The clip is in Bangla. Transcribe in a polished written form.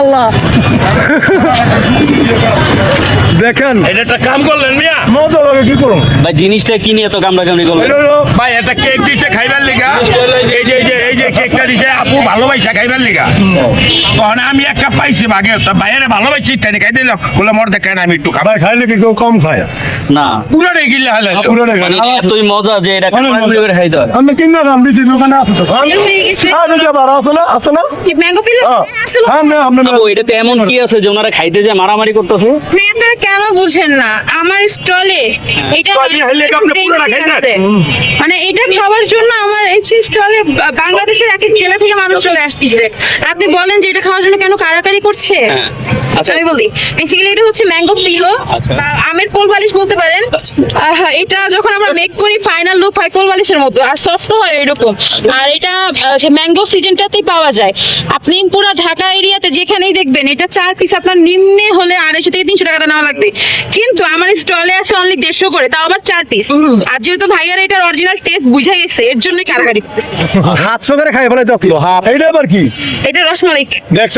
আল্লাহ দেখেন এটা একটা কাম করলেন মিয়া মজা লাগে কি করুন ভাই জিনিসটা কি নিয়ে তো কামড়া কামড়ি করলেন? ভাই এটা কেক দিছে খাইবার লিগা এই যে কেকটা দিছে আপু ভালোবাসা খাইবার লিগা তখন আমি এক কাপ পাইছি ভাগে বাইরে ভালোবাসি তাই খাই দিল বলে মোর দেখেন আমি একটু খাবার খাইলে কি কেউ কম খায় না পুরোটাই গিলে হালে মানে এতই মজা যে এটা কামড়া কামড়ি করে খাইতে হয়। আমি কিনা দাম দিছি দোকানে আছে তো আছে না ম্যাঙ্গো পিলো আসলে হ্যাঁ না আপনি আপু, এটাতে এমন কি আছে যে ওনারা খাইতে যায় মারামারি করতেছে? আপনারা কেন বুঝেন না আমার স্টলে এটা মানে এটা খাওয়ার জন্য আমার এই স্টলে বাংলাদেশের এক এক জেলা থেকে মানুষ চলে আসতেছে। আপনি বলেন যে এটা খাওয়ার জন্য কেন কারাকারি করছে? আচ্ছা। আমি বলি বেসিক্যালি এটা হচ্ছে ম্যাঙ্গো পিলো বা আমের কোল বালিশ বলতে পারেন। এটা যখন আমরা মেক করি ফাইনাল লুক হয় কোল বালিশের মতো আর সফট হয় এরকম। আর এটা যে ম্যাঙ্গো সিজনটাতেই পাওয়া যায়। আপনি পুরো ঢাকা এরিয়াতে যেখানেই দেখবেন এটা 4 পিস আপনার নিম্নে হলে 250 থেকে 300 টাকা নেওয়া লাগবে, কিন্তু আমার স্টলে আছে অনলি 150 করে, তাও আবার 4 পিস। আর যেহেতু ভাইয়ার এটার অরিজিনাল টেস্ট বুঝা গেছে এর জন্যই কারাকারি করতেছে। 700 করে খাই বলে তো হাফ এইটা আবার কি এটা রসমালাই কেক। দেখছ